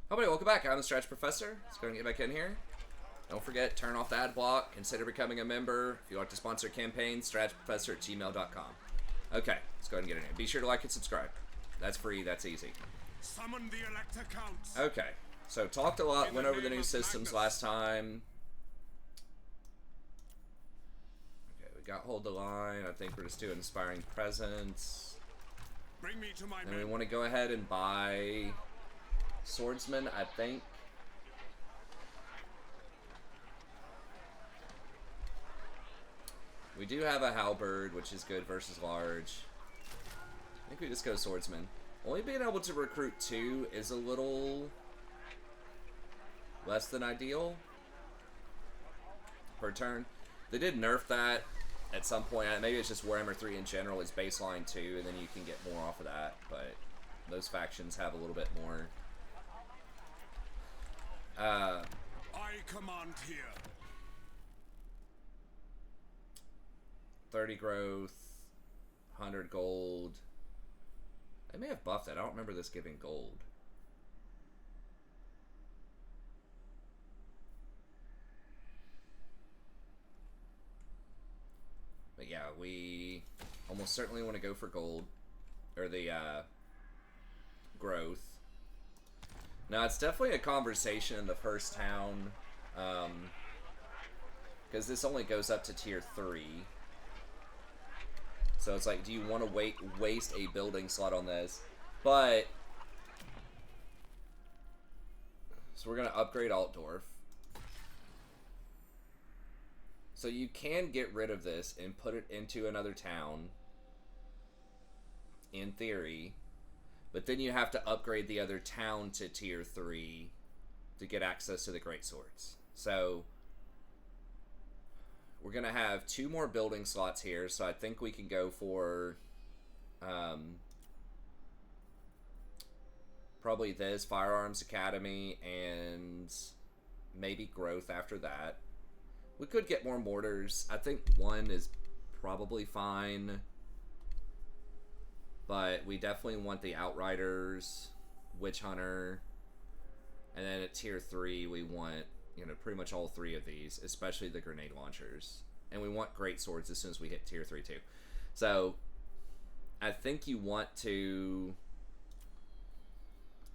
Hello, welcome back. I'm the Stretch Professor. Let's go and get back in here. Don't forget, turn off the ad block. Consider becoming a member. If you'd like to sponsor a campaign, stratchprofessor@gmail.com. Okay, let's go ahead and get in here. Be sure to like and subscribe. That's free, that's easy. Summon the Elector Counts. Okay, so talked a lot, went over the new systems last time. Okay, we got Hold the Line. I think we're just doing Inspiring Presence. Bring me to my and we want to go ahead and buy Swordsman, I think. We do have a Halberd, which is good versus large. I think we just go Swordsman. Only being able to recruit 2 is a little less than ideal per turn. They did nerf that at some point. Maybe it's just Warhammer 3 in general is baseline 2, and then you can get more off of that. But those factions have a little bit more. I command here. 30 growth, 100 gold. They may have buffed that. I don't remember this giving gold. But yeah, we almost certainly want to go for gold. Or the growth. Now, it's definitely a conversation in the first town. Because this only goes up to tier 3. So it's like, do you want to waste a building slot on this? But so we're going to upgrade Altdorf. So you can get rid of this and put it into another town, in theory. But then you have to upgrade the other town to tier 3 to get access to the great swords. So we're going to have 2 more building slots here, so I think we can go for probably this, Firearms Academy, and maybe Growth after that. We could get more mortars. I think 1 is probably fine. But we definitely want the Outriders, Witch Hunter, and then at tier 3 we want, pretty much all 3 of these, especially the grenade launchers. And we want great swords as soon as we hit tier 3 too. So I think you want to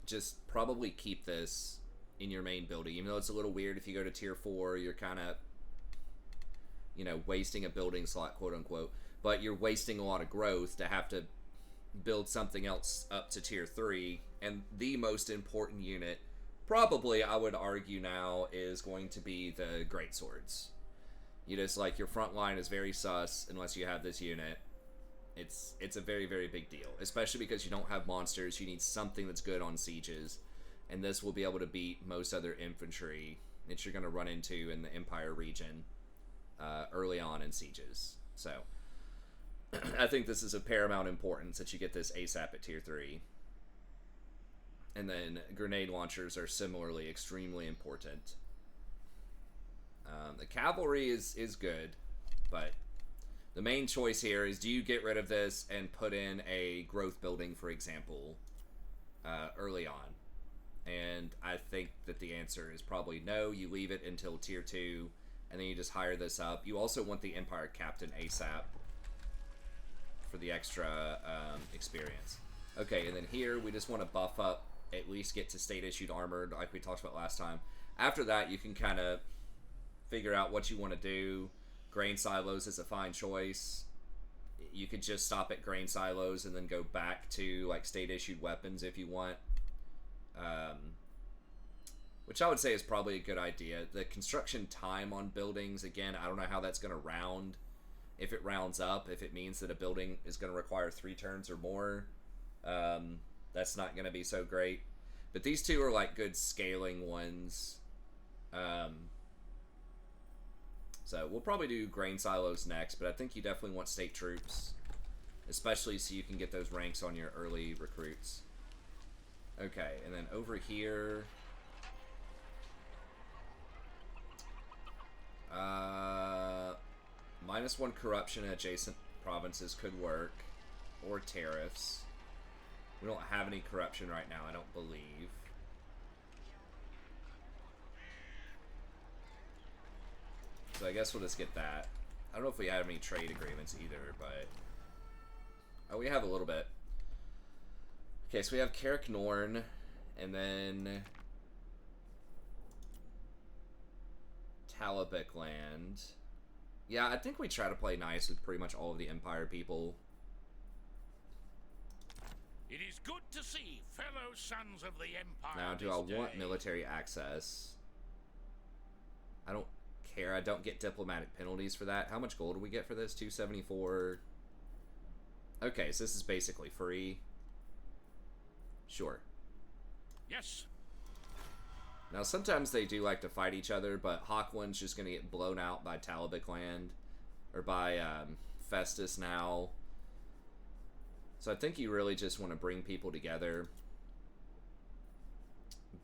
just probably keep this in your main building. Even though it's a little weird if you go to tier 4, you're kind of, wasting a building slot, quote unquote. But you're wasting a lot of growth to have to build something else up to tier 3, and the most important unit, probably I would argue now, is going to be the great swords. It's like your front line is very sus unless you have this unit. It's a very, very big deal, especially because you don't have monsters. You need something that's good on sieges, and this will be able to beat most other infantry that you're going to run into in the Empire region early on in sieges. So I think this is of paramount importance that you get this ASAP at tier 3. And then grenade launchers are similarly extremely important. The cavalry is good, but the main choice here is, do you get rid of this and put in a growth building, for example, early on? And I think that the answer is probably no. You leave it until tier 2, and then you just hire this up. You also want the Empire Captain ASAP for the extra experience. Okay, and then here we just want to buff up, at least get to state issued armored like we talked about last time. After that, you can kind of figure out what you want to do. Grain silos is a fine choice. You could just stop at grain silos and then go back to like state issued weapons if you want, which I would say is probably a good idea. The construction time on buildings, again, I don't know how that's going to round. If it rounds up, if it means that a building is going to require 3 turns or more, that's not going to be so great. But these 2 are like good scaling ones. So we'll probably do grain silos next, but I think you definitely want state troops, especially so you can get those ranks on your early recruits. Okay, and then over here, -1 corruption in adjacent provinces could work, or tariffs. We don't have any corruption right now, I don't believe. So I guess we'll just get that. I don't know if we have any trade agreements either, but... Oh, we have a little bit. Okay, so we have Carrick Norn, and then... Talabek land. Yeah, I think we try to play nice with pretty much all of the Empire people. It is good to see fellow sons of the Empire. Now, do I want military access? I don't care. I don't get diplomatic penalties for that. How much gold do we get for this? 274. Okay, so this is basically free. Sure. Yes. Now, sometimes they do like to fight each other, but Hawkwind's just going to get blown out by Talabek land. Or by Festus now. So I think you really just want to bring people together.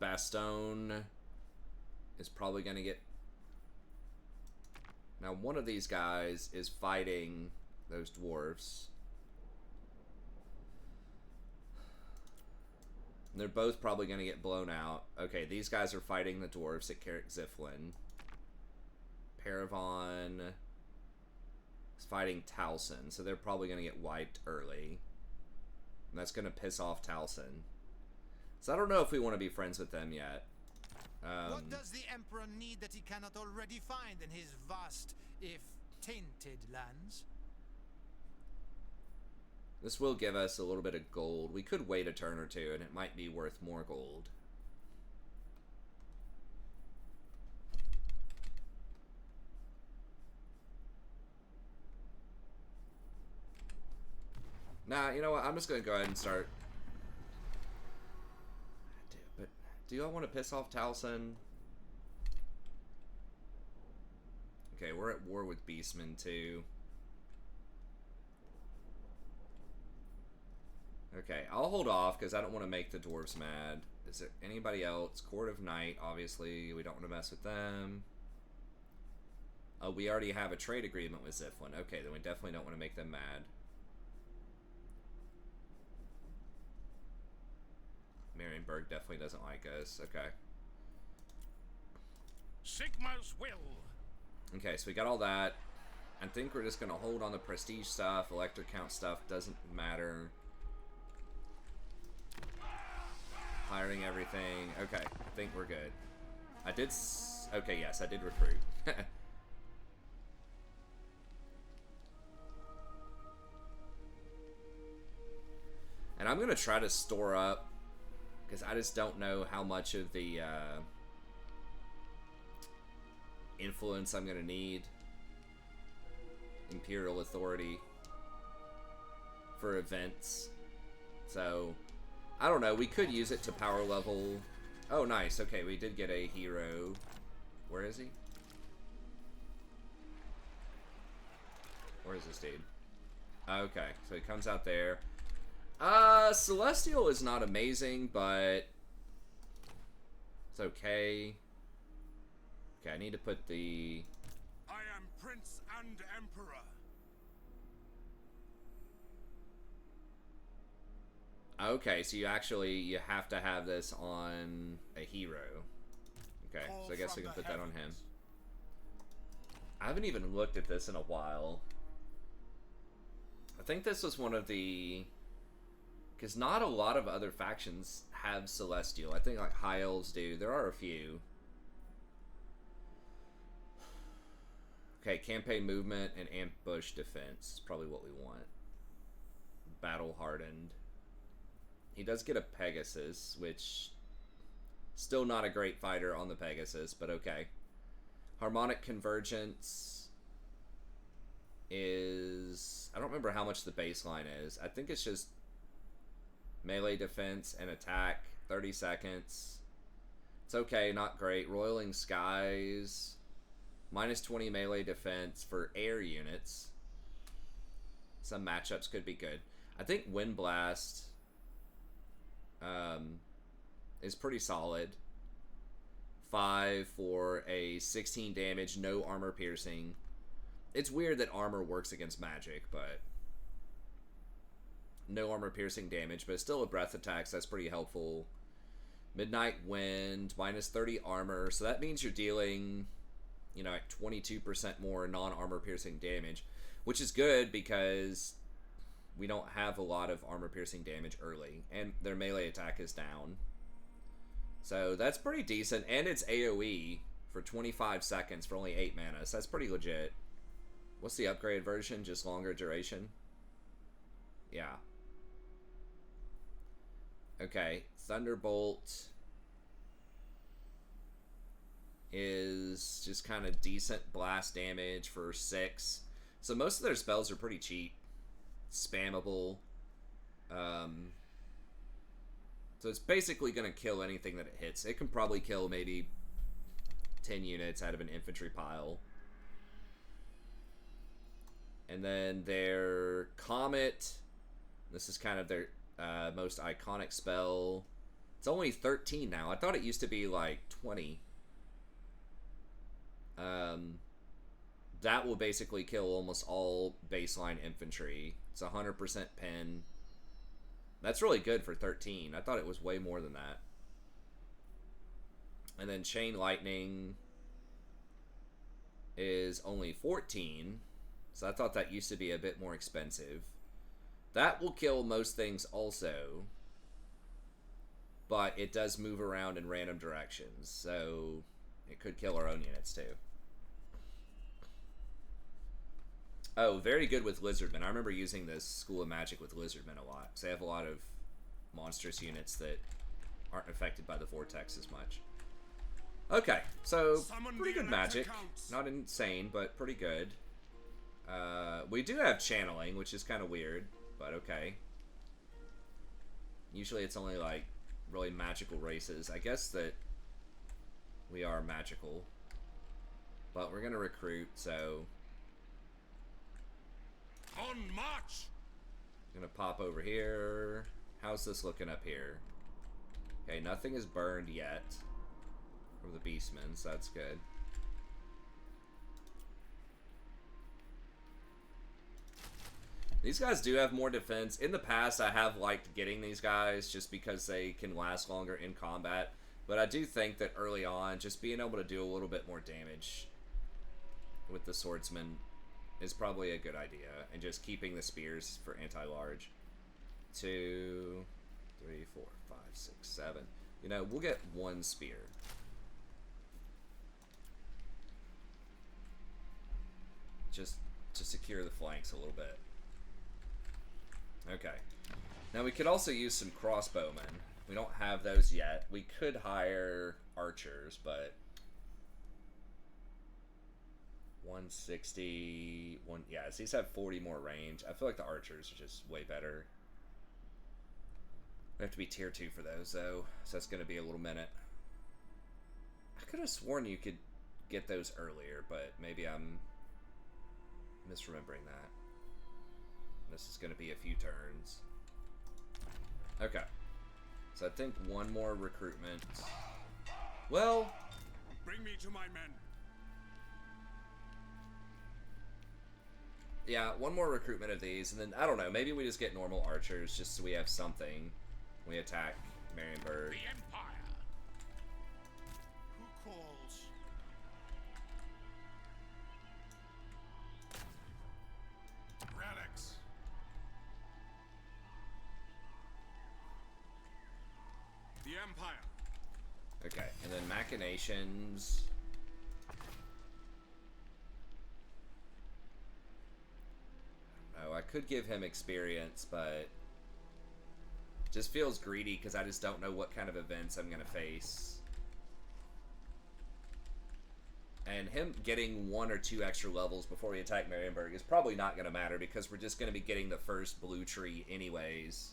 Bastogne is probably going to get... Now, one of these guys is fighting those dwarves. They're both probably going to get blown out. Okay, these guys are fighting the dwarves at Carrick Ziflin. Paravon is fighting Towson, so they're probably going to get wiped early. And that's going to piss off Towson. So I don't know if we want to be friends with them yet. What does the Emperor need that he cannot already find in his vast, if tainted, lands? This will give us a little bit of gold. We could wait a turn or two, and it might be worth more gold. Nah, you know what? I'm just going to go ahead and start. But do I want to piss off Towson? Okay, we're at war with Beastmen, too. Okay, I'll hold off because I don't want to make the dwarves mad. Is there anybody else? Court of Night, obviously. We don't want to mess with them. Oh, we already have a trade agreement with Ziflin. Okay, then we definitely don't want to make them mad. Marienburg definitely doesn't like us. Okay. Sigma's will. Okay, so we got all that. I think we're just going to hold on the prestige stuff. Elector count stuff doesn't matter. Hiring everything. Okay, I think we're good. I did... Okay, yes, I did recruit. And I'm going to try to store up, because I just don't know how much of the influence I'm going to need. Imperial authority for events. So, I don't know. We could use it to power level. Oh, nice. Okay, we did get a hero. Where is he? Where is this dude? Okay, so he comes out there. Celestial is not amazing, but it's okay. Okay, I need to put the... I am Prince and Emperor. Okay, so you have to have this on a hero. Okay, so I guess we can put that on him. I haven't even looked at this in a while. I think this was one of the... Because not a lot of other factions have Celestial. I think like High Elves do. There are a few. Okay, campaign movement and ambush defense is probably what we want. Battle hardened. He does get a Pegasus, which... Still not a great fighter on the Pegasus, but okay. Harmonic Convergence is... I don't remember how much the baseline is. I think it's just melee defense and attack, 30 seconds. It's okay, not great. Roiling Skies, minus 20 melee defense for air units. Some matchups could be good. I think Wind Blast is pretty solid. 5 for a 16 damage, no armor piercing. It's weird that armor works against magic, but no armor piercing damage, but it's still a breath attack, so that's pretty helpful. Midnight Wind, minus 30 armor, so that means you're dealing you know, at 22% more non-armor piercing damage, which is good because we don't have a lot of armor piercing damage early, and their melee attack is down. So that's pretty decent, and it's AoE for 25 seconds for only 8 mana, so that's pretty legit. What's the upgraded version? Just longer duration? Yeah. Okay, Thunderbolt is just kind of decent blast damage for 6. So most of their spells are pretty cheap. Spammable. So it's basically going to kill anything that it hits. It can probably kill maybe 10 units out of an infantry pile. And then their Comet, this is kind of their most iconic spell. It's only 13 now. I thought it used to be like 20. That will basically kill almost all baseline infantry. It's 100% pin. That's really good for 13. I thought it was way more than that. And then Chain Lightning is only 14. So I thought that used to be a bit more expensive. That will kill most things also. But it does move around in random directions. So it could kill our own units too. Oh, very good with Lizardmen. I remember using this School of Magic with Lizardmen a lot. Because they have a lot of monstrous units that aren't affected by the Vortex as much. Okay, so pretty good magic. Not insane, but pretty good. We do have channeling, which is kind of weird, but okay. Usually it's only like really magical races. I guess that we are magical. But we're going to recruit, so... On march! Gonna pop over here. How's this looking up here? Okay, nothing is burned yet from the Beastmen, so that's good. These guys do have more defense. In the past, I have liked getting these guys just because they can last longer in combat. But I do think that early on, just being able to do a little bit more damage with the swordsman is probably a good idea, and just keeping the spears for anti-large. 2, 3, 4, 5, 6, 7. You know, we'll get 1 spear. Just to secure the flanks a little bit. Okay. Now we could also use some crossbowmen. We don't have those yet. We could hire archers, but 160, yeah, so these have 40 more range. I feel like the archers are just way better. We have to be tier 2 for those, though, so that's going to be a little minute. I could have sworn you could get those earlier, but maybe I'm misremembering that. This is going to be a few turns. Okay. So I think 1 more recruitment. Well... Bring me to my men. Yeah, 1 more recruitment of these, and then, I don't know, maybe we just get normal archers just so we have something. We attack Marienburg. The Empire. Who calls? Relics. The Empire. Okay, and then Machinations. Oh, I could give him experience, but just feels greedy because I just don't know what kind of events I'm going to face. And him getting 1 or 2 extra levels before we attack Marienburg is probably not going to matter because we're just going to be getting the first blue tree anyways.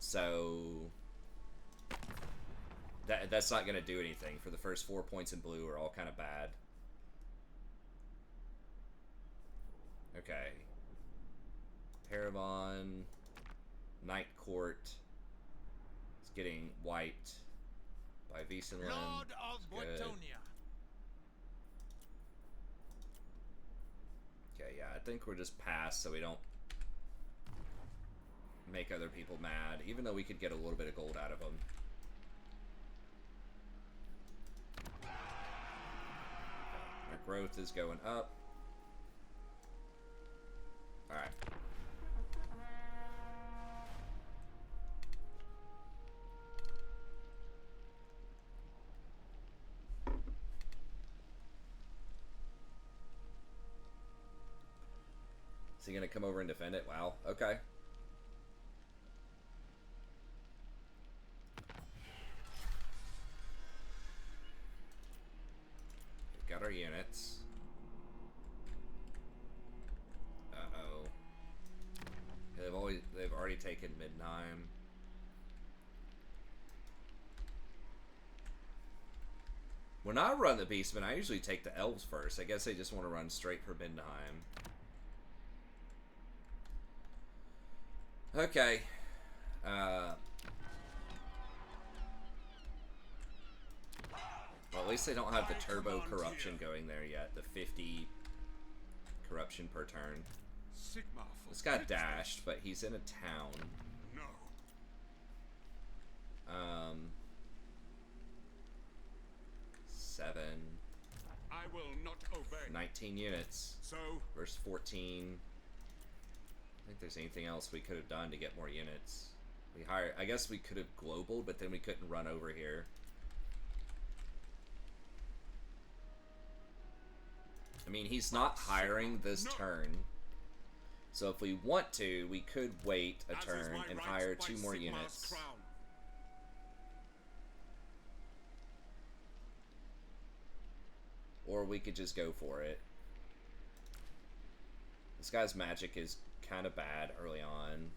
So that's not going to do anything. For the first 4 points in blue are all kind of bad. Okay. Parabon, Night Court is getting wiped by Wiesenland. Lord of Botonia. Okay, yeah, I think we're just past so we don't make other people mad, even though we could get a little bit of gold out of them. growth is going up. Alright. Is he gonna come over and defend it? Wow. Okay. We've got our units. Uh-oh. They've already taken Midnime. When I run the Beastmen, I usually take the elves first. I guess they just want to run straight for Midnime. Okay. Well, at least they don't have the turbo corruption going there yet. The 50 corruption per turn. Sigma This guy dashed, but he's in a town. No. 7. I will not obey. 19 units So, versus 14. I don't think there's anything else we could have done to get more units. I guess we could have global, but then we couldn't run over here. I mean, he's not hiring this turn. So if we want to, we could wait a turn and hire 2 more units. Or we could just go for it. This guy's magic is kind of bad early on.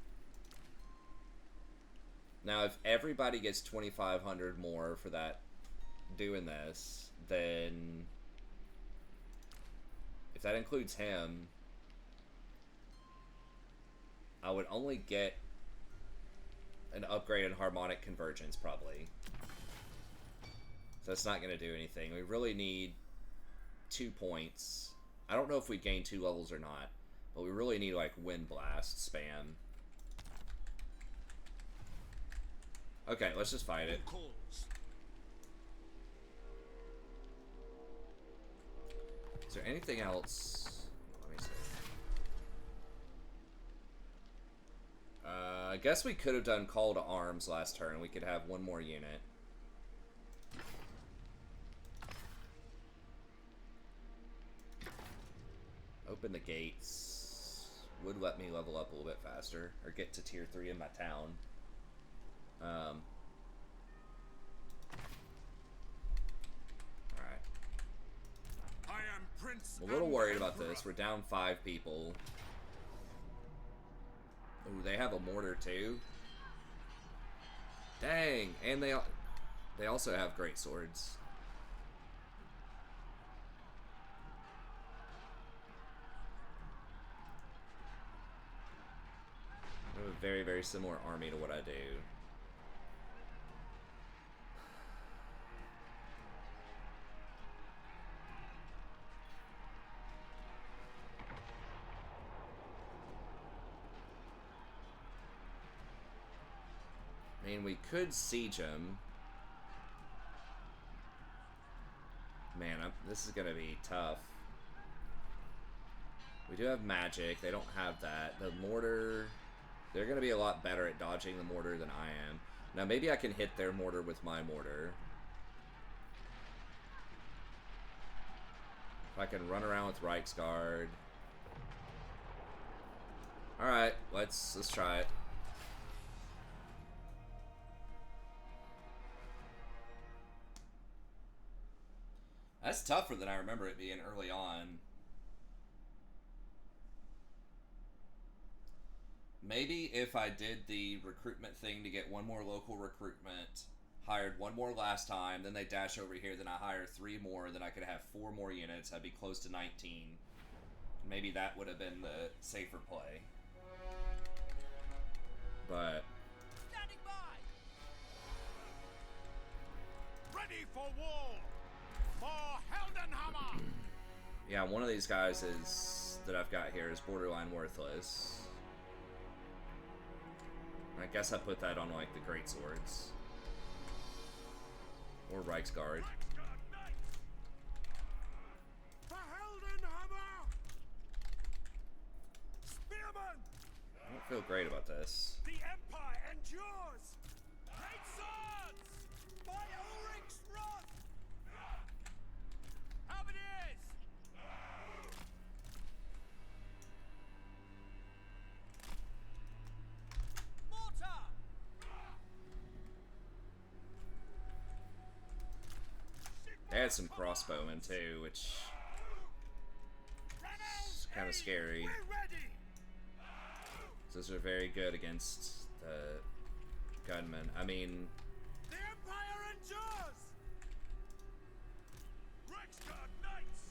Now, if everybody gets 2,500 more for that, doing this, then if that includes him, I would only get an upgrade in harmonic convergence, probably. So that's not going to do anything. We really need 2 points. I don't know if we gain 2 levels or not, but we really need, like, Wind Blast spam. Okay, let's just fight it. Is there anything else? Let me see. I guess we could have done Call to Arms last turn. We could have 1 more unit. Open the gates. Would let me level up a little bit faster. Or get to tier 3 in my town. I am Prince. I'm a little worried about this. We're down 5 people. Ooh, they have a mortar too. Dang, and they also have great swords. I have a very, very similar army to what I do. I mean, we could siege him. Man, this is going to be tough. We do have magic. They don't have that. The mortar... They're going to be a lot better at dodging the mortar than I am. Now, maybe I can hit their mortar with my mortar. If I can run around with Reichsguard. Alright, let's try it. That's tougher than I remember it being early on. Maybe if I did the recruitment thing to get 1 more local recruitment, hired 1 more last time, then they dash over here, then I hire 3 more, then I could have 4 more units, I'd be close to 19. Maybe that would have been the safer play. But... Standing by! Ready for war! For Heldenhammer! yeah, one of these guys that I've got here is borderline worthless. I guess I put that on, like, the great swords. Or Reichsguard. For feel great about this. The Empire endures! Great swords! By Ulrich's wrath! How it is! Mortar! They had some crossbowmen too, which is kind of scary. We're ready! Those are very good against the gunmen. I mean, The Empire endures! Rexguard Knights!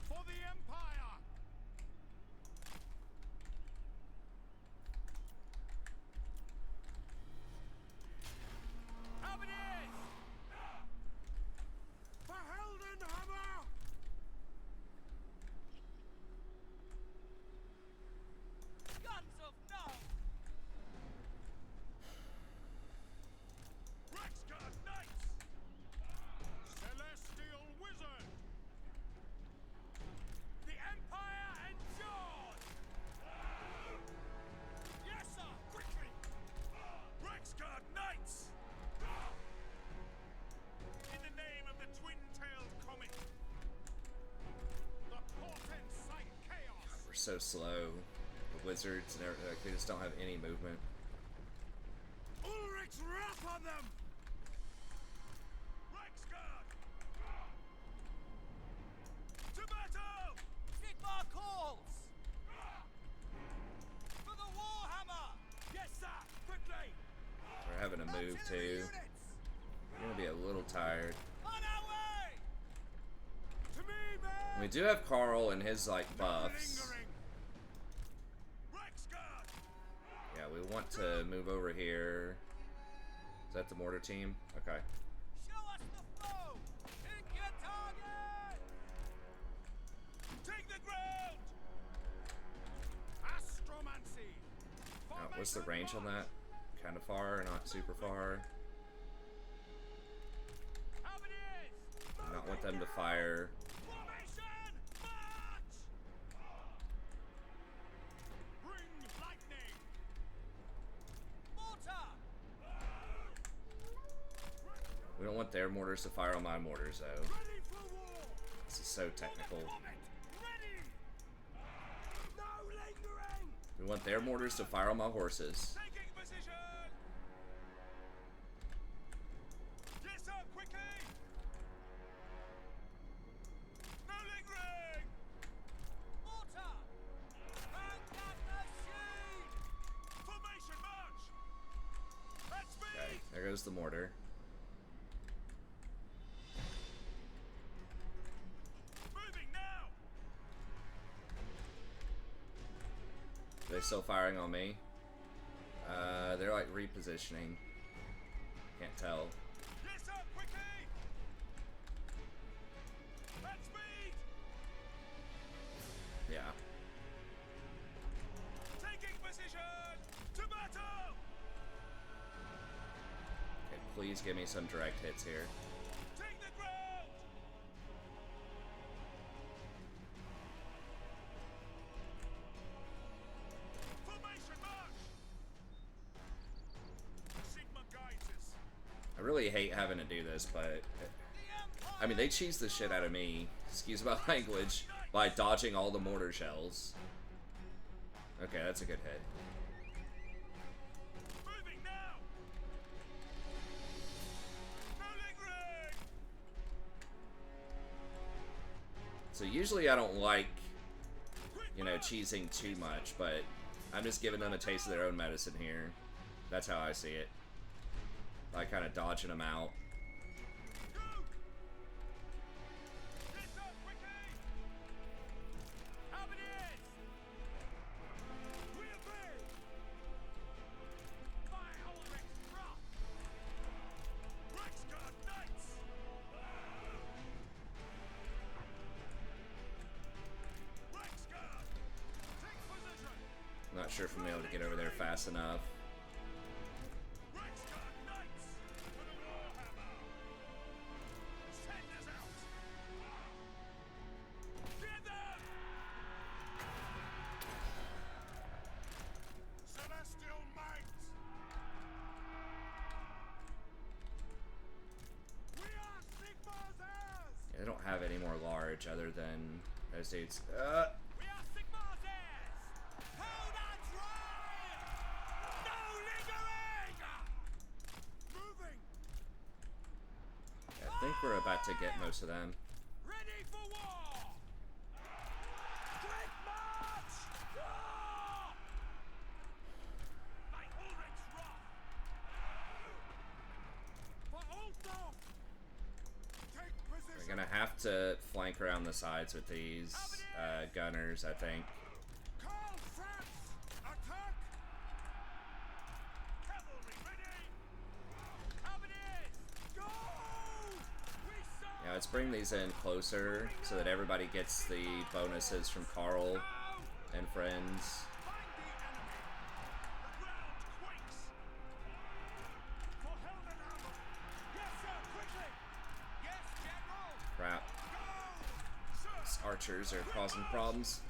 For the Empire! How it is! For Heldenhammer! Guns of now! Rexguard Knights! Celestial Wizard! The Empire endures! Yes, sir! Quickly! Rexguard Knights! In the name of the twin-tailed comet! The portent sight chaos! we're so slow. The wizards and everything, like, they just don't have any movement. Ulrich's wrath on them! Rexguard! To battle! Sigmar calls! For the Warhammer! Yes, sir! Quickly! We're having to move too. We're gonna be a little tired. On our way! To me, man! We do have Karl and his like buffs. Lingering! Rexguard! Yeah, we want to move over here. Is that the mortar team? Okay. Show us the foe! Pick your target! Take the ground! Astromancy! What's the range on that? Kind of far, not super far. How it is! I not want them to fire. Formation! March! Bring lightning! Mortar! We don't want their mortars to fire on my mortars though. Ready for war! This is so technical. Comet! Ready! No lingering! We want their mortars to fire on my horses. Taking position! Yes, sir, quickly! No lingering! Mortar! Hang that machine! Formation march! At speed! Okay, there goes the mortar. Moving now! Are they still firing on me? They're like repositioning. Can't tell. Yes, sir, quickly! At speed! Yeah. Taking position! To battle! Okay, please give me some direct hits here. Take the ground! Formation march! Sigma guides us. I really hate having to do this, but I mean, they cheese the shit out of me, excuse my language, by dodging all the mortar shells. Okay, that's a good hit. Moving now! No lingering! So usually I don't like, you know, cheesing too much, but I'm just giving them a taste of their own medicine here. That's how I see it. Like kind of dodging them out. Go! Yes, sir, quickly! How it is! We obey! By Ulrich's wrath! Rexguard Knights! Rexguard! Take position! I'm not sure if I'm able to get over there fast enough. Rexguard Knights! For the Warhammer! Send us out! Get them! have any more large other than those dudes. We are Sigmar's heirs! Hold on, drive! No lingering! Moving! I think we're about to get most of them. Ready for war! Quick march! Ah! My Ulrich's wrath! For Ulfdorf! Take position! We're gonna have to flank around the sides with these gunners, I think. Karl, Franz! Attack! Cavalry ready! Cavaliers! Go! We saw! Yeah, let's bring these in closer so that everybody gets the bonuses from Karl and friends. Find the enemy! The ground quakes! For Heldenhammer! Yes, sir, quickly! Yes, General! Crap. Go! These Sir! archers are causing problems.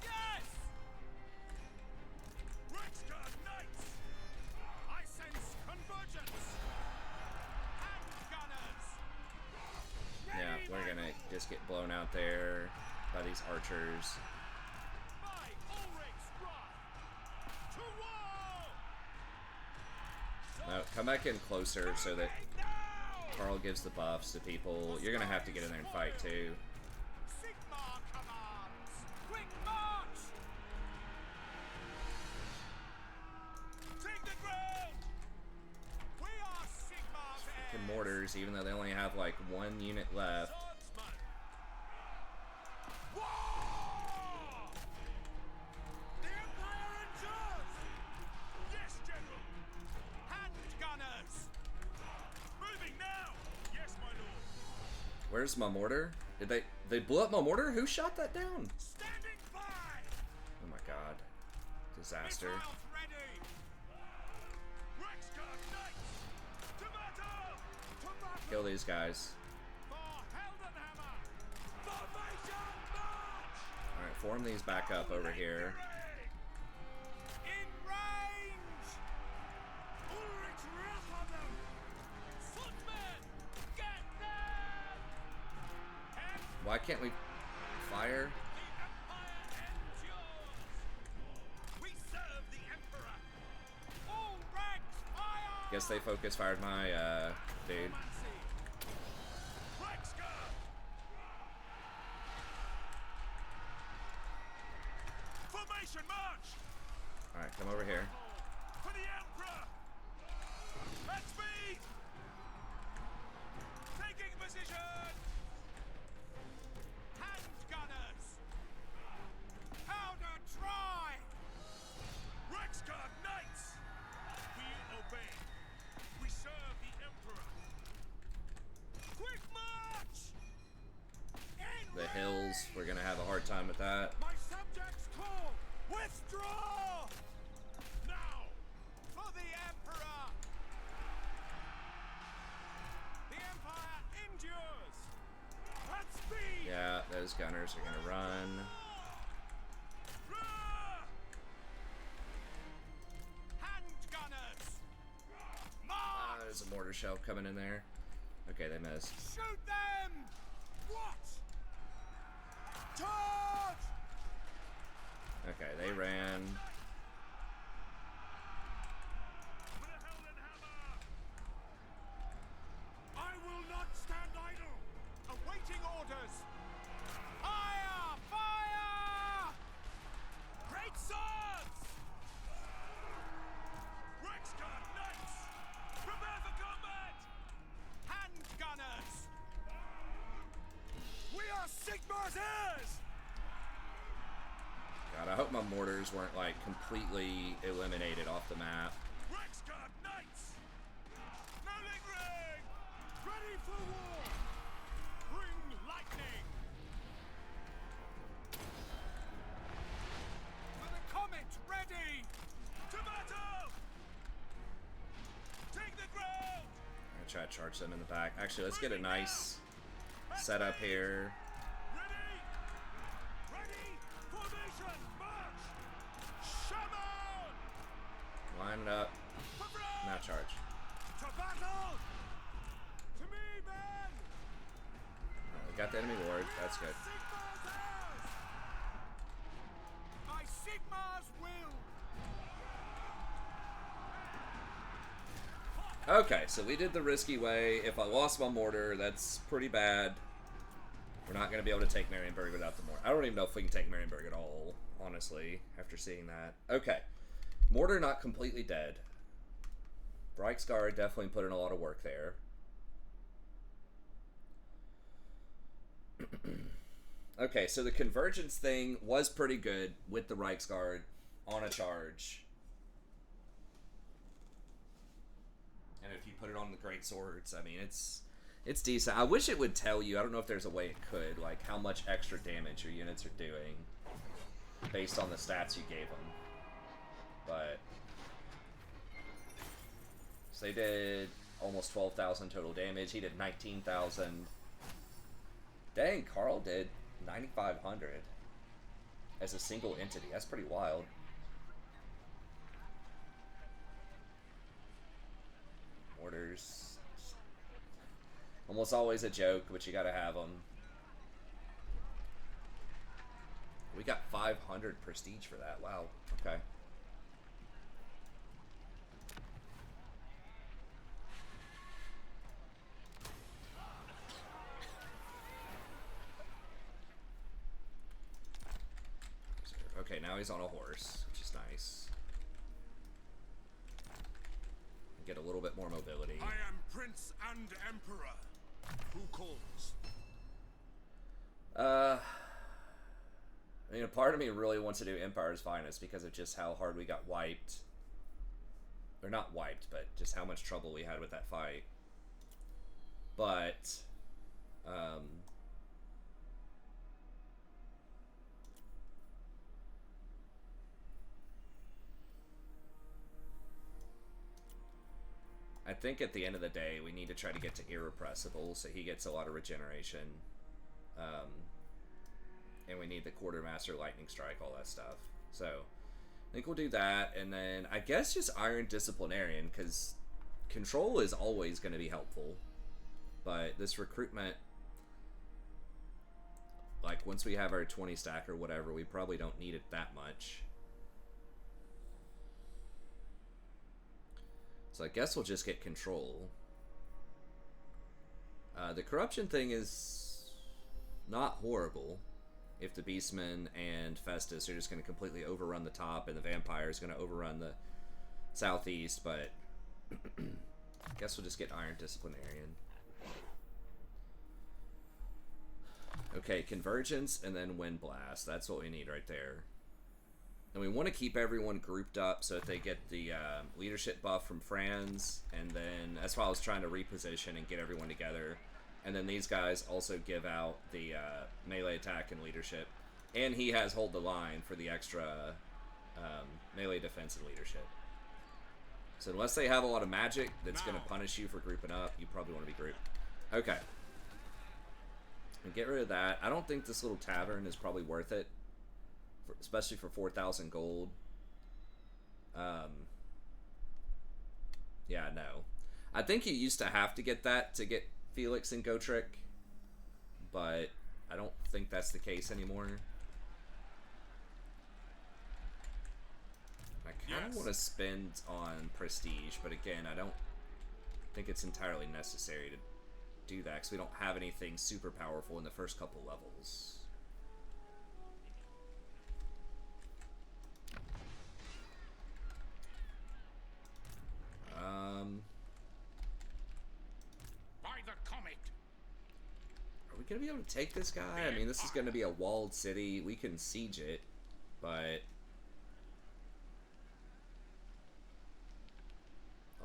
Yes! Reichsguard Knights! I sense convergence! Handgunners! Yeah, we're gonna just get blown out there by these archers. By Ulrich's wrath! To war! No, come back in closer so that Now! Karl gives the buffs to people. You're gonna have to get in there and fight too. Sigmar commands! Quick march! Take the ground! We are Sigmar's heirs! The mortars, even though they only have like one unit left. Swordsman! War! The Empire endures! Yes, General! Handgunners! Moving now! Yes, my lord! Where's my mortar? Did they blew up my mortar? Who shot that down? Standing by! Oh my god. Disaster. Missiles ready! Reichsguard Knights! To battle! To battle! Kill these guys. For Heldenhammer! Formation march! Alright, form these back up over here. In range! Ulrich's wrath on them! Footmen! Get them! And Why can't we fire? the Empire endures! We serve the Emperor! All ranks fire! Guess they focus fired my dude. Mancy! Reichsguard! Formation march! Alright, come over here. For the Emperor! At speed! Taking position! Handgunners! Powder dry! Reichsguard Knights! We obey. We serve the Emperor. Quick march! In The hills, range! we're gonna have a hard time with that. My subjects call! Withdraw! Now! For the Emperor! The Empire endures! At speed! Yeah, those gunners are gonna run. Handgunners! Ah, March! there's a mortar shell coming in there. Okay, they missed. Shoot them! What? Charge! Okay, they ran. For the Heldenhammer! I will not stand idle! Awaiting orders! Fire! Fire! Great swords! Reichsguard Knights! Prepare for combat! Handgunners! We are Sigmar's heirs! God, I hope my mortars weren't like completely eliminated off the map. Reichsguard Knights! No lingering! Ready for war! Bring lightning! For the comet ready! To battle! Take the ground! I'm gonna try to charge them in the back. Actually, let's get a nice setup here. Ready! Ready! Formation! March! Shaman! Line it up. For France! Now charge. To battle! To me, men! We got the enemy lord. That's good. By Sigmar's will. Okay, so we did the risky way. If I lost my mortar, that's pretty bad. We're not going to be able to take Marienburg without the mortar. I don't even know if we can take Marienburg at all, honestly, after seeing that. Okay. Mortar not completely dead. Reichsguard definitely put in a lot of work there. Okay, so the convergence thing was pretty good with the Reichsguard on a charge. And if you put it on the great swords, I mean, it's decent. I wish it would tell you, I don't know if there's a way it could, like how much extra damage your units are doing based on the stats you gave them. But so they did almost 12,000 total damage. He did 19,000. Dang, Karl did 9,500 as a single entity. That's pretty wild. Orders. Almost always a joke, but you gotta have them. We got 500 prestige for that. Wow. Okay. Okay, now he's on a horse, which is nice. Get a little bit more mobility. I am Prince and Emperor. Who calls? I mean, a part of me really wants to do Empire's Finest because of just how hard we got wiped. Or not wiped, but just how much trouble we had with that fight. But, I think at the end of the day, we need to try to get to Irrepressible so he gets a lot of regeneration. And we need the Quartermaster Lightning Strike, all that stuff. So, I think we'll do that. And then, I guess just Iron Disciplinarian, because control is always going to be helpful. But this recruitment, like, once we have our 20 stack or whatever, we probably don't need it that much. So I guess we'll just get control. The corruption thing is not horrible. If the Beastmen and Festus are just going to completely overrun the top and the Vampire is going to overrun the southeast, but I guess we'll just get Iron Disciplinarian. Okay, Convergence and then Wind Blast. That's what we need right there. And we want to keep everyone grouped up so that they get the leadership buff from Franz. And then that's why I was trying to reposition and get everyone together. And then these guys also give out the melee attack and leadership. And he has Hold the Line for the extra melee defense and leadership. So unless they have a lot of magic that's going to punish you for grouping up, you probably want to be grouped. Okay. And get rid of that. I don't think this little tavern is probably worth it. Especially for 4,000 gold. Yeah, no. I think you used to have to get that to get Felix and Gotrek, but I don't think that's the case anymore. I kind of want to spend on prestige, but again, I don't think it's entirely necessary to do that because we don't have anything super powerful in the first couple levels. By the comet. Are we gonna be able to take this guy? I mean, this is gonna be a walled city. We can siege it, but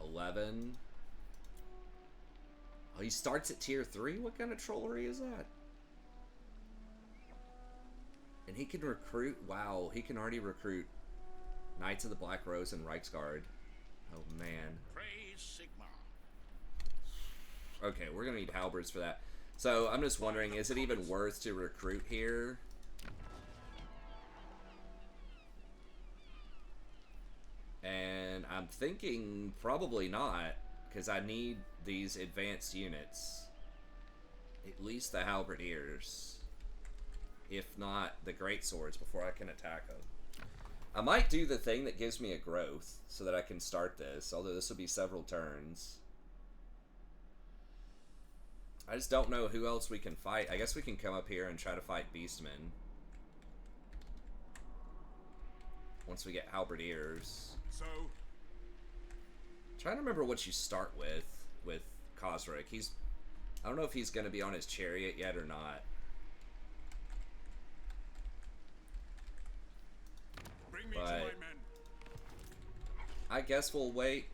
11. Oh, he starts at tier 3? What kind of trollery is that? And he can recruit. Wow, he can already recruit Knights of the Black Rose and Reichsguard. Oh man. Praise Sigmar. Okay, we're gonna need halberds for that. So I'm just wondering, is it even worth to recruit here? And I'm thinking probably not, because I need these advanced units. at least the halberdiers. If not, the great swords before I can attack them. I might do the thing that gives me a growth so that I can start this, although this will be several turns. I just don't know who else we can fight. I guess we can come up here and try to fight beastmen. Once we get halberdiers. So, Trying to remember what you start with Khosrek. I don't know if he's going to be on his chariot yet or not. bring me to my But men. I guess we'll wait.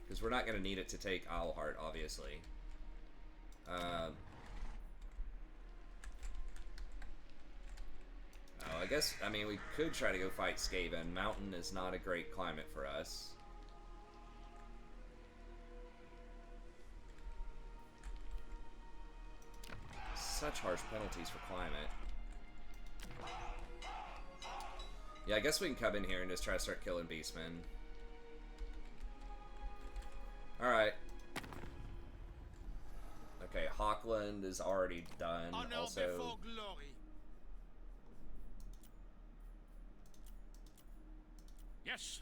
Because we're not going to need it to take Isleheart, obviously. Oh, I guess, I mean, we could try to go fight Skaven. Mountain is not a great climate for us. Such harsh penalties for climate. Yeah, I guess we can come in here and just try to start killing beastmen. Alright. Okay, Hawkland is already done. Honor Also, before glory. Yes.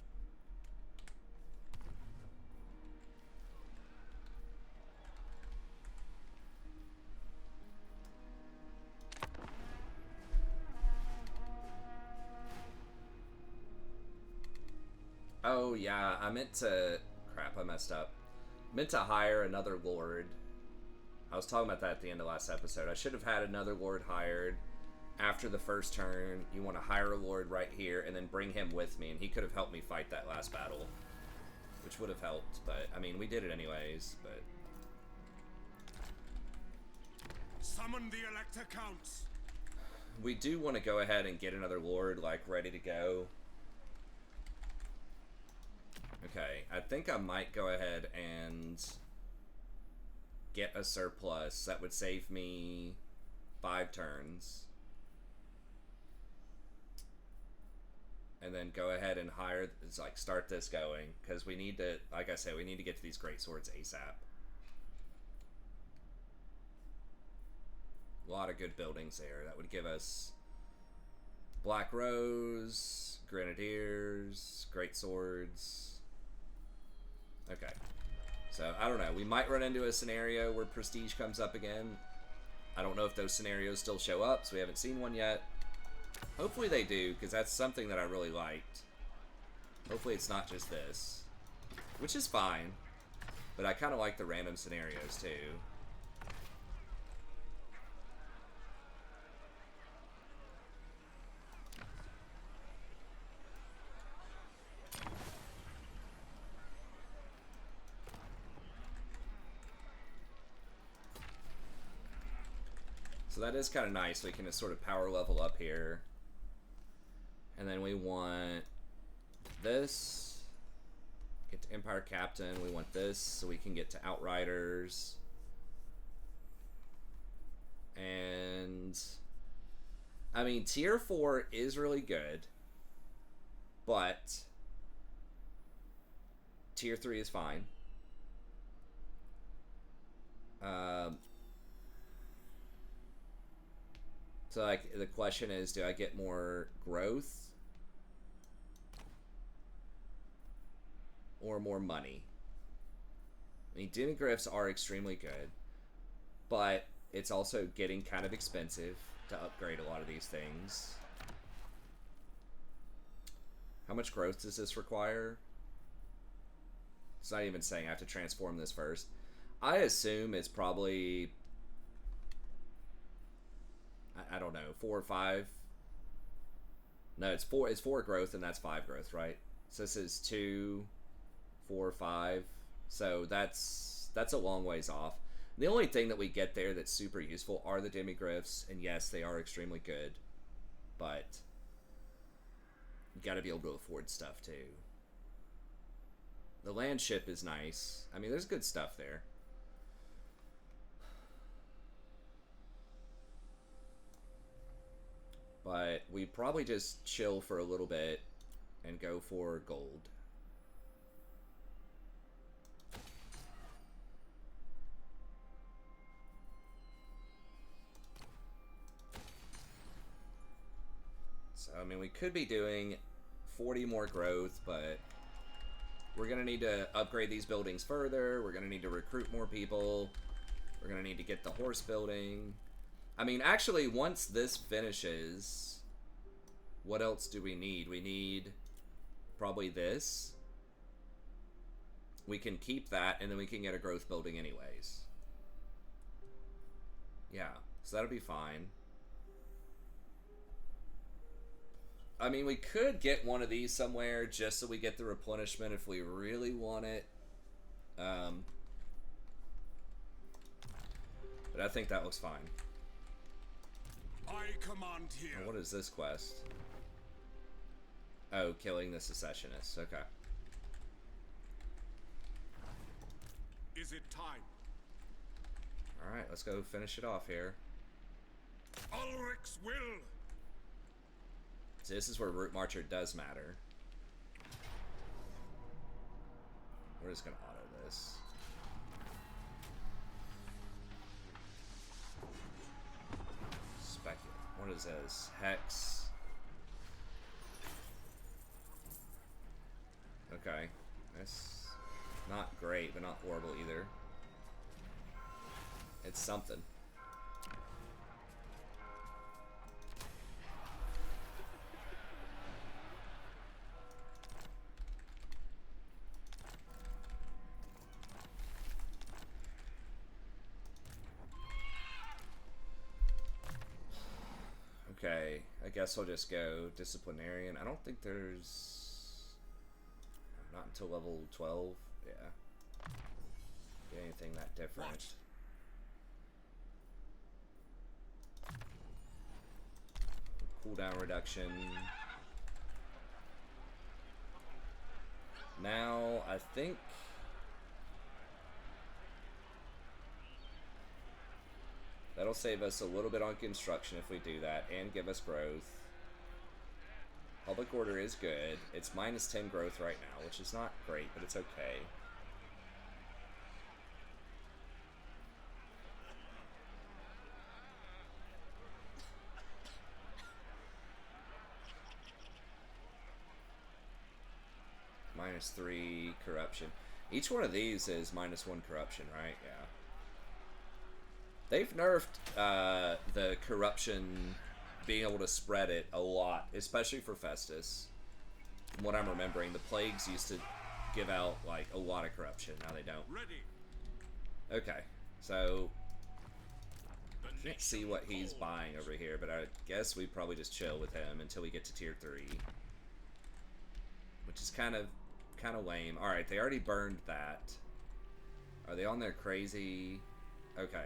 oh yeah, I meant to... Crap, I messed up. Meant to hire another lord. I was talking about that at the end of last episode. I should have had another lord hired. After the first turn, you want to hire a lord right here and then bring him with me, and he could have helped me fight that last battle. Which would have helped, but, I mean, we did it anyways, but... Summon the Elector Counts. We do want to go ahead and get another lord, like, ready to go. Okay, I think I might go ahead and get a surplus. That would save me 5 turns. And then go ahead and hire, it's like, start this going. Because we need to, like I said, we need to get to these great swords ASAP. A lot of good buildings there. That would give us Black Rose, Grenadiers, Great Swords. Okay. So, I don't know. We might run into a scenario where Prestige comes up again. I don't know if those scenarios still show up, so we haven't seen one yet. Hopefully they do, because that's something that I really liked. Hopefully it's not just this. Which is fine. But I kind of like the random scenarios, too. So that is kind of nice. We can just sort of power level up here. And then we want this. Get to Empire Captain. We want this so we can get to Outriders. And I mean, tier 4 is really good. But tier 3 is fine. So, like, the question is, do I get more growth? Or more money? I mean, demigryphs are extremely good. But it's also getting kind of expensive to upgrade a lot of these things. How much growth does this require? It's not even saying I have to transform this first. I assume it's probably... I don't know, 4 or 5. No, it's 4. It's 4 growth, and that's 5 growth, right? So this is 2, 4, 5. So that's a long ways off. The only thing that we get there that's super useful are the demigryphs, and yes, they are extremely good. But you got to be able to afford stuff too. The land ship is nice. I mean, there's good stuff there. But we probably just chill for a little bit and go for gold. So, I mean, we could be doing 40 more growth, but we're going to need to upgrade these buildings further. We're going to need to recruit more people. We're going to need to get the horse building. I mean, actually, once this finishes, what else do we need? We need probably this. We can keep that, and then we can get a growth building anyways. Yeah, so that'll be fine. I mean, we could get one of these somewhere just so we get the replenishment if we really want it. But I think that looks fine. I command here. Oh, what is this quest? Oh, killing the secessionists. Okay. Is it time? Alright, let's go finish it off here. Ulrich's will. So this is where Root Marcher does matter. We're just gonna auto this. What is this? Hex. Okay. That's not great, but not horrible either. It's something. Okay, I guess I'll just go disciplinarian. I don't think there's... Not until level 12. Yeah. Get anything that different. What? Cooldown reduction. Now, I think... That'll save us a little bit on construction if we do that, and give us growth. Public order is good. It's minus 10 growth right now, which is not great, but it's okay. Minus 3 corruption. Each one of these is minus 1 corruption, right? Yeah. They've nerfed the corruption, being able to spread it a lot, especially for Festus. From what I'm remembering, the plagues used to give out like a lot of corruption. Now they don't. Ready. Okay, so I can't see what he's buying over here, but I guess we probably just chill with him until we get to tier 3, which is kind of lame. All right, they already burned that. Are they on their crazy? Okay.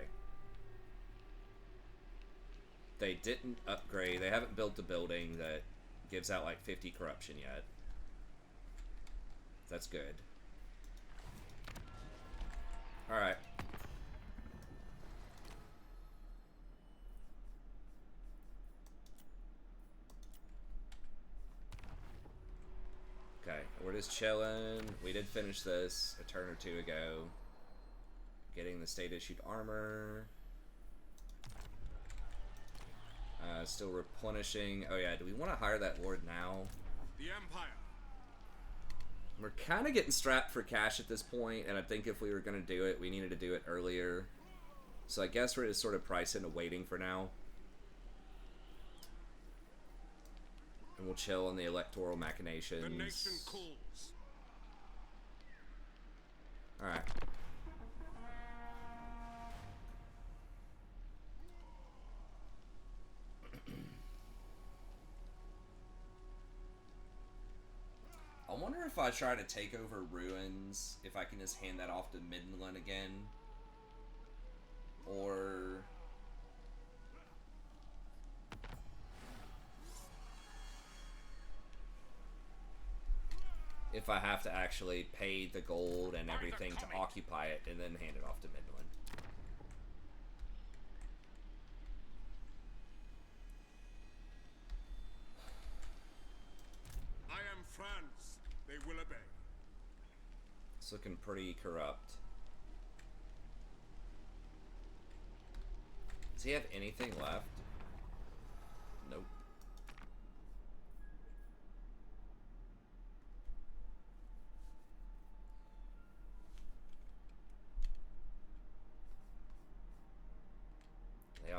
They didn't upgrade. They haven't built a building that gives out like 50 corruption yet. That's good. Alright. Okay, we're just chilling. We did finish this a turn or two ago. Getting the state-issued armor. Still replenishing. Oh yeah, do we want to hire that lord now? The Empire. We're kind of getting strapped for cash at this point, and I think if we were going to do it, we needed to do it earlier. So I guess we're just sort of priced into waiting for now. And we'll chill on the electoral machinations. The nation calls. Alright. I wonder if I try to take over ruins, if I can just hand that off to Midland again. Or... if I have to actually pay the gold and everything to occupy it and then hand it off to Midland. I am Franz. They will obey. It's looking pretty corrupt. Does he have anything left? Nope.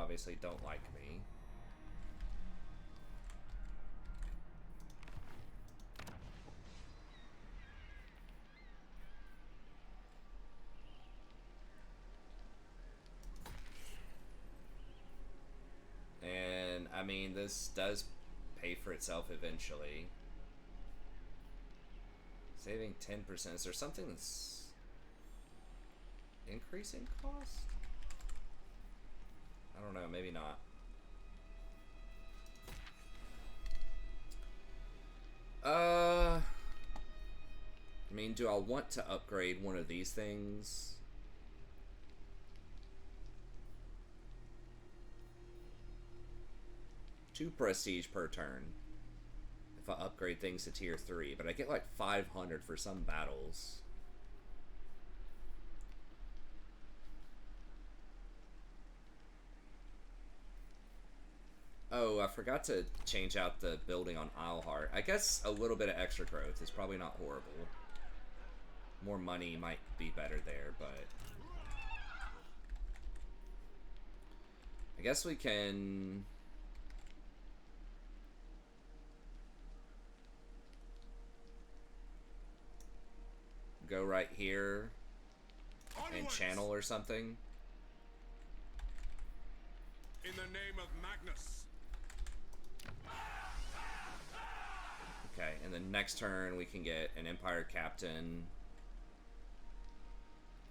obviously don't like me. And, I mean, this does pay for itself eventually. Saving 10%. Is there something that's increasing cost? I don't know, maybe not. I mean, do I want to upgrade one of these things? Two prestige per turn if I upgrade things to tier 3, but I get like 500 for some battles. Oh, I forgot to change out the building on Isleheart. I guess a little bit of extra growth is probably not horrible. More money might be better there, but I guess we can go right here and channel or something. In the name of Magnus. Okay, and then next turn we can get an Empire Captain.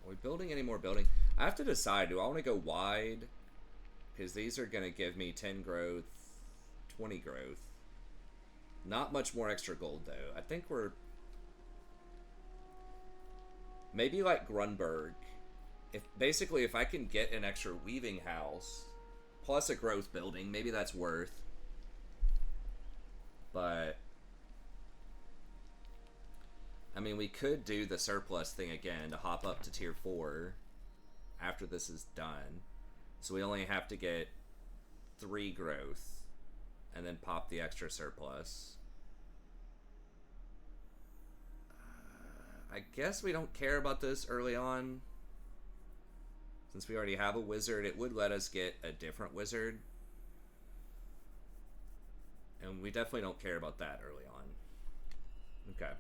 Are we building any more building? I have to decide, do I want to go wide? Because these are going to give me 10 growth, 20 growth. Not much more extra gold, though. I think we're... maybe like Grunberg. Basically, if I can get an extra weaving house, plus a growth building, maybe that's worth. But... I mean, we could do the surplus thing again to hop up to tier 4 after this is done. So we only have to get 3 growth and then pop the extra surplus. I guess we don't care about this early on. Since we already have a wizard, it would let us get a different wizard. And we definitely don't care about that early on. Okay.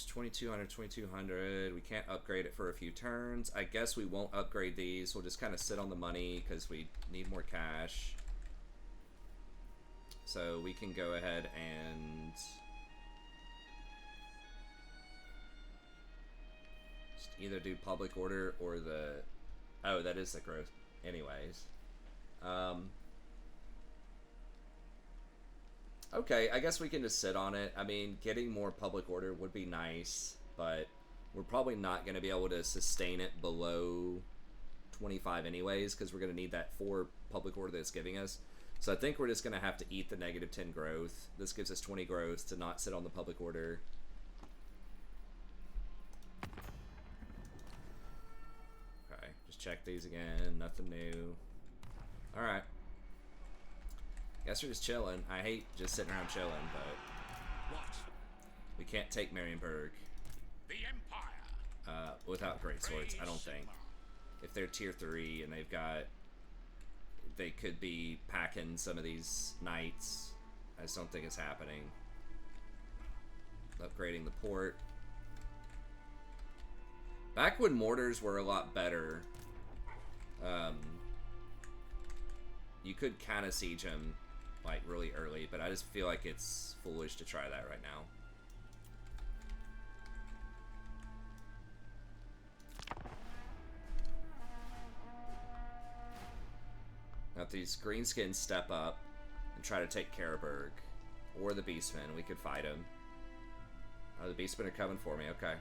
2200, 2200. We can't upgrade it for a few turns. I guess we won't upgrade these. We'll just kind of sit on the money because we need more cash. So we can go ahead and just either do public order or the... oh, that is the growth anyways. Okay, I guess we can just sit on it. I mean, getting more public order would be nice, but we're probably not going to be able to sustain it below 25 anyways, because we're going to need that 4 public order that it's giving us. So I think we're just going to have to eat the negative 10 growth. This gives us 20 growth to not sit on the public order. Okay, just check these again. Nothing new. Alright. Guess we're just chilling. I hate just sitting around chilling, but What? we can't take Marienburg The Empire. without great swords. I don't think. If they're tier 3 and they could be packing some of these knights. I just don't think it's happening. Upgrading the port. Back when mortars were a lot better, you could kind of siege them like really early, but I just feel like it's foolish to try that right now. Now if these greenskins step up and try to take Karaberg or the Beastmen, we could fight them. Oh, the Beastmen are coming for me, okay.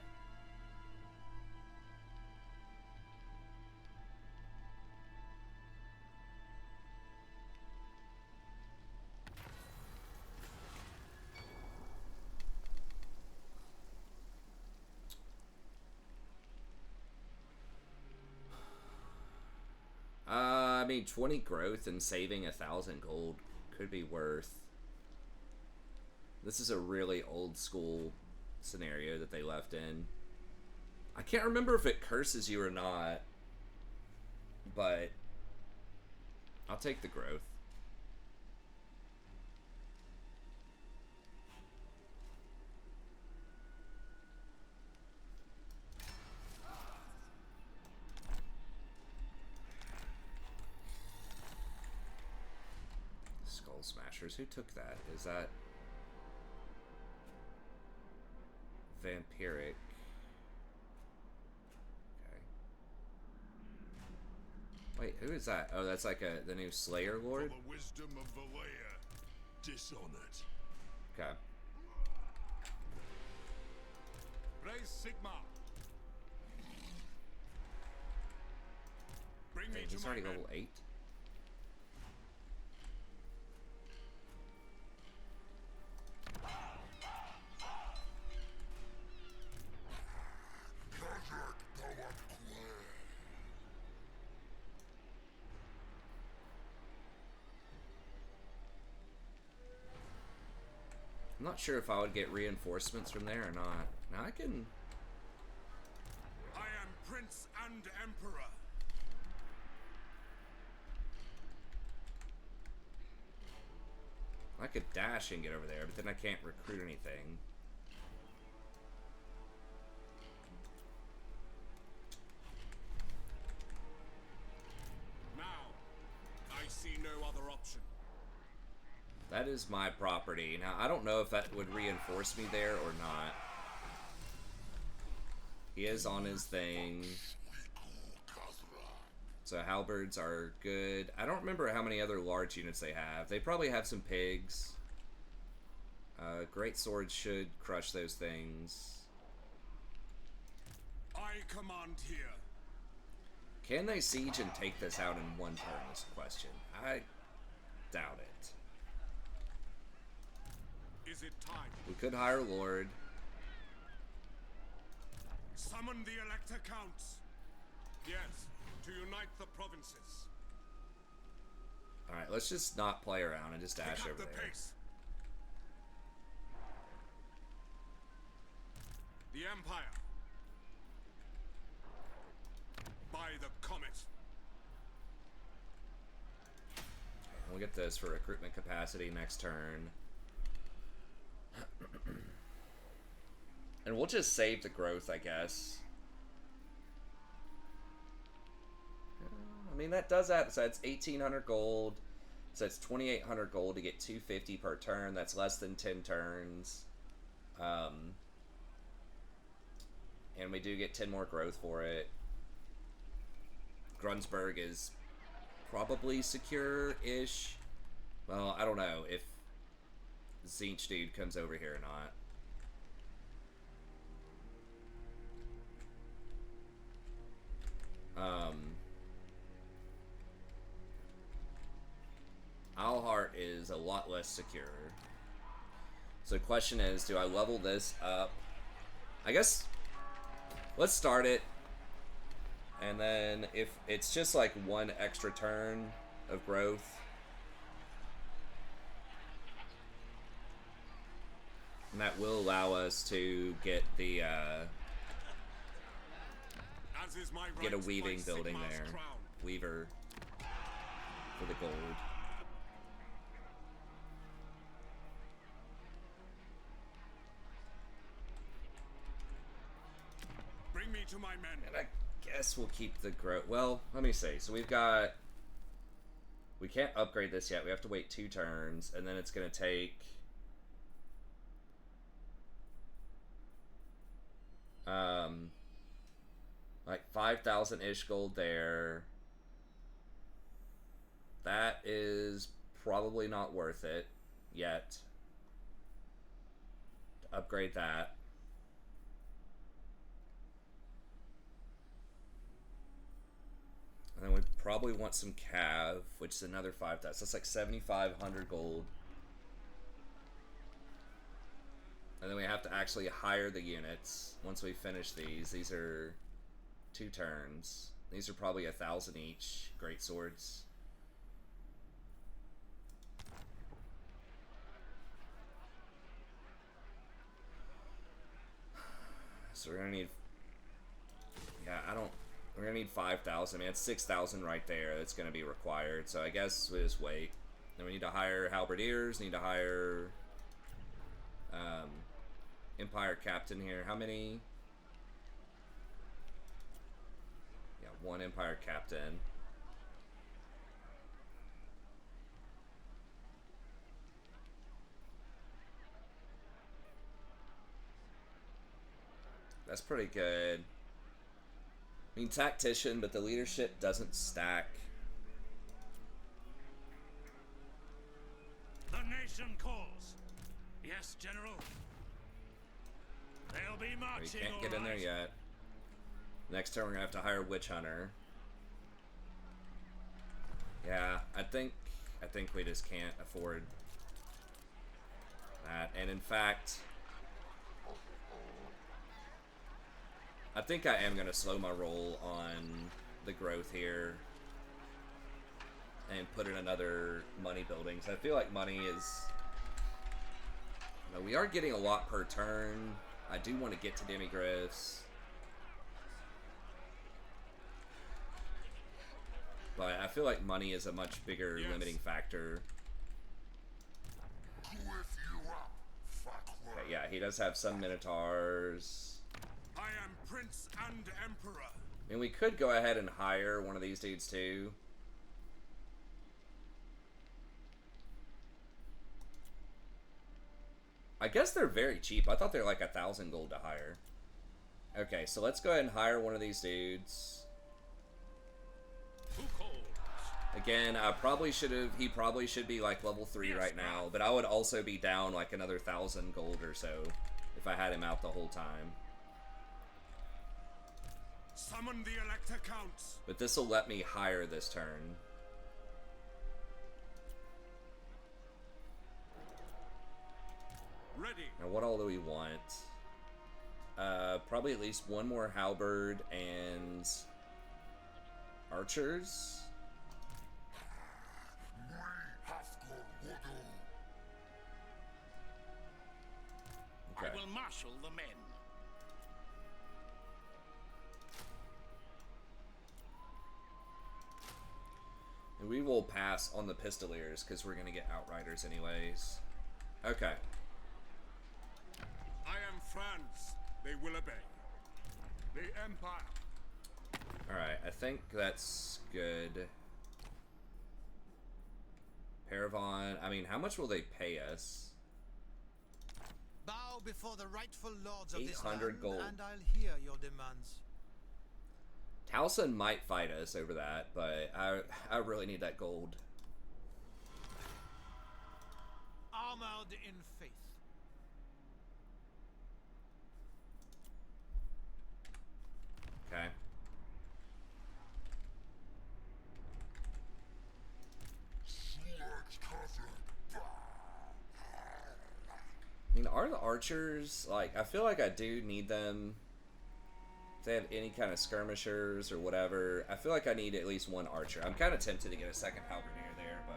I mean, 20 growth and saving 1,000 gold could be worth. This is a really old school scenario that they left in. I can't remember if it curses you or not. but I'll take the growth. Skull Smashers. Who took that? Is that Vampiric? Okay. Wait, who is that? Oh, that's like the new Slayer Lord? For the wisdom of Valea, dishonored. Okay. Raise Sigma. Bring me Dang, to he's my already men. level 8. I'm not sure if I would get reinforcements from there or not. Now I can... I am Prince and Emperor. I could dash and get over there, but then I can't recruit anything. Now, I see no other option. That is my property. Now, I don't know if that would reinforce me there or not. He is on his thing. So halberds are good. I don't remember how many other large units they have. They probably have some pigs. Great swords should crush those things. I command here. Can they siege and take this out in one turn is the question. I doubt it. Is it time? We could hire Lord. Summon the Elector Counts. Yes, to unite the provinces. Alright, let's just not play around and just Pick dash up over the there. pace. The Empire. By the comet. And we'll get this for recruitment capacity next turn. And we'll just save the growth, I guess. I mean, that does add, so it's 1,800 gold. So it's 2,800 gold to get 250 per turn. That's less than 10 turns. And we do get 10 more growth for it. Grunsburg is probably secure-ish. Well, I don't know if Zinch dude comes over here or not. Alhart is a lot less secure. So the question is, do I level this up? I guess let's start it. And then if it's just like one extra turn of growth, and that will allow us to get the As is my get a right weaving by building Sigmar's there. crown. Weaver for the gold. Bring me to my men. And I guess we'll keep the growth. Well, let me see. So we've got... We can't upgrade this yet. We have to wait 2 turns, and then it's going to take... like 5,000-ish gold there. That is probably not worth it yet. To upgrade that. And then we probably want some cav, which is another 5,000. So that's like 7,500 gold. And then we have to actually hire the units once we finish these. These are 2 turns. These are probably 1,000 each. Great swords. So we're gonna need... Yeah, I don't We're gonna need 5,000. Man, it's 6,000 right there. That's gonna be required. So I guess we just wait. Then we need to hire halberdiers. Need to hire Empire Captain here. How many? Yeah, 1 Empire Captain. That's pretty good. I mean, tactician, but the leadership doesn't stack. The nation calls. Yes, General. They'll be We marching. can't get in there yet. Next turn, we're gonna have to hire Witch Hunter. Yeah, I think we just can't afford that. And in fact, I think I am gonna slow my roll on the growth here and put in another money building. So I feel like money is, you know, we are getting a lot per turn. I do want to get to Demigryphs, but I feel like money is a much bigger limiting factor. Okay, yeah, he does have some Minotaurs. I am Prince and Emperor. I mean, we could go ahead and hire one of these dudes too. I guess they're very cheap. I thought they're like 1,000 gold to hire. Okay, so let's go ahead and hire one of these dudes. Who calls? Again, I probably should have. He probably should be like level 3 right now, but I would also be down like another 1,000 gold or so if I had him out the whole time. Summon the Elector Counts. But this will let me hire this turn. Ready. Now, what all do we want? Probably at least one more halberd and archers. Okay. I will marshal the men. And we will pass on the pistoliers because we're gonna get outriders anyways. Okay. I am Franz. They will obey. The Empire. Alright, I think that's good. Paravon, I mean, how much will they pay us? Bow before the rightful lords of this 800 land, gold. and I'll hear your demands. Towson might fight us over that, but I really need that gold. Armored in faith. Okay. I mean, are the archers, like, I feel like I do need them. If they have any kind of skirmishers or whatever, I feel like I need at least one archer. I'm kind of tempted to get a second halberdier there, but...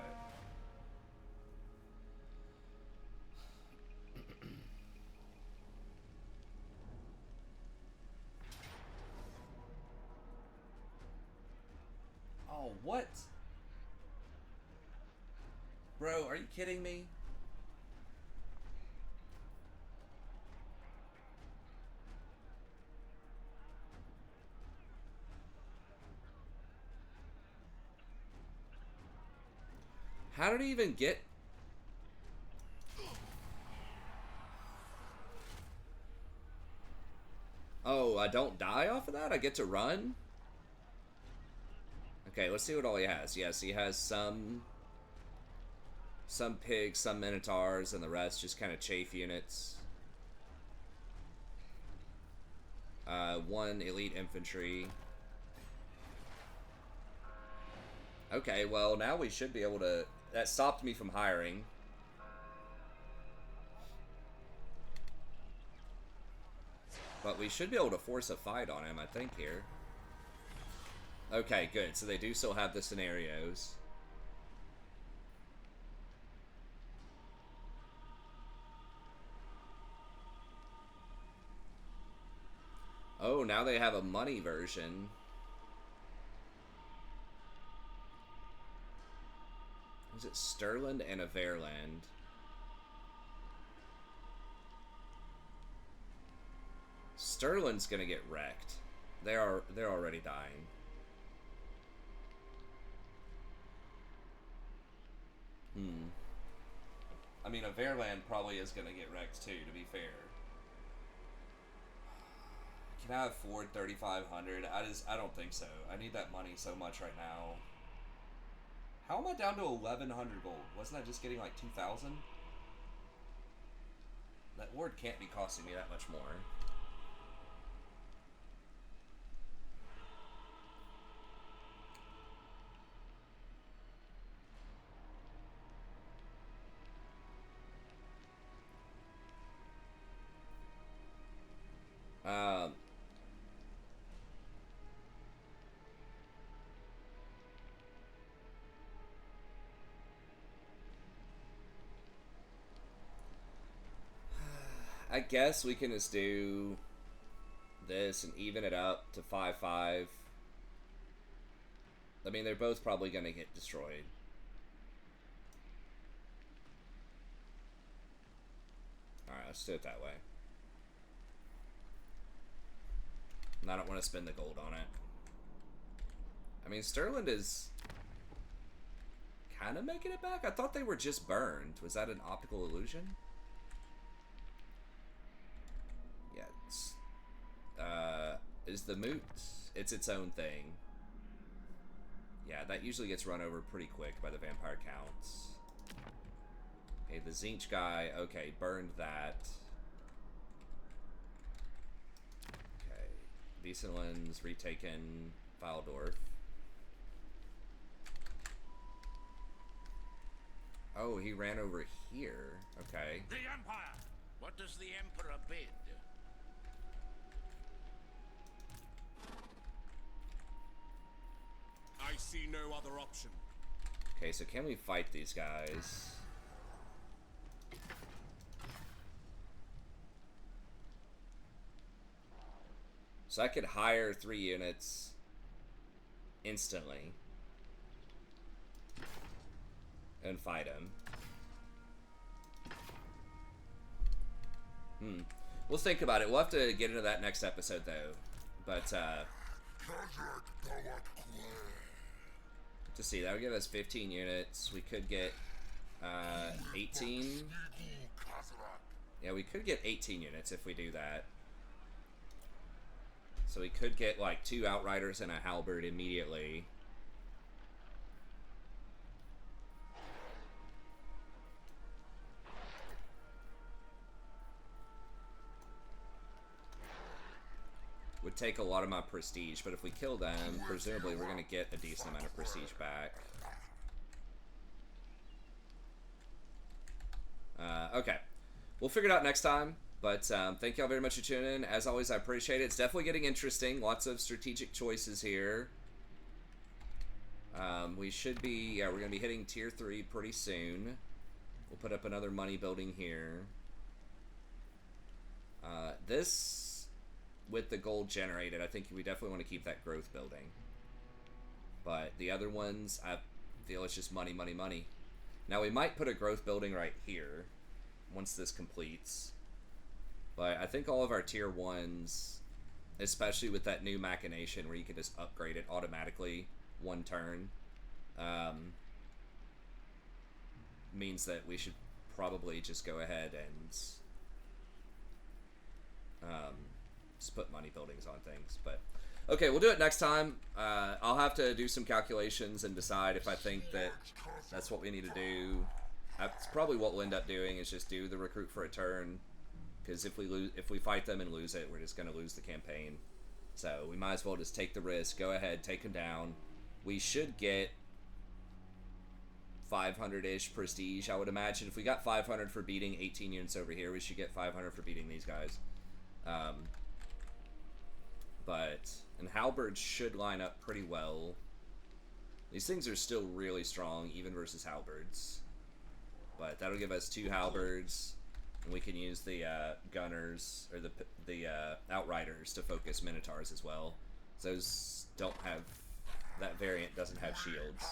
Oh, what? Bro, are you kidding me? How did he even get... Oh, I don't die off of that? I get to run? Okay, let's see what all he has. Yes, he has some pigs, some minotaurs, and the rest just kind of chafe units. 1 elite infantry. Okay, well, now we should be able to... That stopped me from hiring. But we should be able to force a fight on him, I think, here. Okay, good. So they do still have the scenarios. Oh, now they have a money version. Is it Stirland and a Verland? Stirland's gonna get wrecked. They're already dying. I mean, a Verland probably is gonna get wrecked too, to be fair. Can I afford 3,500? I don't think so. I need that money so much right now. How am I down to 1,100 gold? Wasn't I just getting like 2,000? That ward can't be costing me that much more. I guess we can just do this and even it up to 5-5. I mean, they're both probably going to get destroyed. Alright, let's do it that way. And I don't want to spend the gold on it. I mean, Stirland is kind of making it back. I thought they were just burned. Was that an optical illusion? Yeah, is the moot? It's its own thing. Yeah, that usually gets run over pretty quick by the vampire counts. Okay, the Zinch guy, okay, burned that. Okay, Wiesenland's retaken Valdorf. Oh, he ran over here. Okay. The Empire! What does the Emperor bid? I see no other option. Okay, so can we fight these guys? So I could hire 3 units instantly and fight him. We'll think about it. We'll have to get into that next episode, though. But, to see, that would give us 15 units. We could get, 18. Yeah, we could get 18 units if we do that. So we could get, like, 2 Outriders and a Halberd immediately. Would take a lot of my prestige, but if we kill them, presumably we're going to get a decent amount of prestige back. Okay. We'll figure it out next time, but thank y'all very much for tuning in. As always, I appreciate it. It's definitely getting interesting. Lots of strategic choices here. We should be, yeah, we're going to be hitting tier 3 pretty soon. We'll put up another money building here. This... with the gold generated, I think we definitely want to keep that growth building. But the other ones, I feel it's just money, money, money. Now we might put a growth building right here once this completes. But I think all of our tier 1s, especially with that new machination where you can just upgrade it automatically one turn, means that we should probably just go ahead and just put money buildings on things. But okay, we'll do it next time. I'll have to do some calculations and decide if I think that that's what we need to do. That's probably what we'll end up doing, is just do the recruit for a turn, because if we fight them and lose it, we're just going to lose the campaign. So we might as well just take the risk, go ahead, take them down. We should get 500-ish prestige, I would imagine. If we got 500 for beating 18 units over here, we should get 500 for beating these guys. And Halberds should line up pretty well. These things are still really strong, even versus Halberds. But that'll give us 2 Halberds, and we can use the Gunners, or the Outriders to focus Minotaurs as well. Those don't have, that variant doesn't have shields.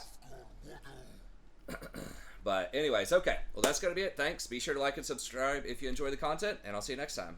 But anyways, okay. Well, that's going to be it. Thanks. Be sure to like and subscribe if you enjoy the content, and I'll see you next time.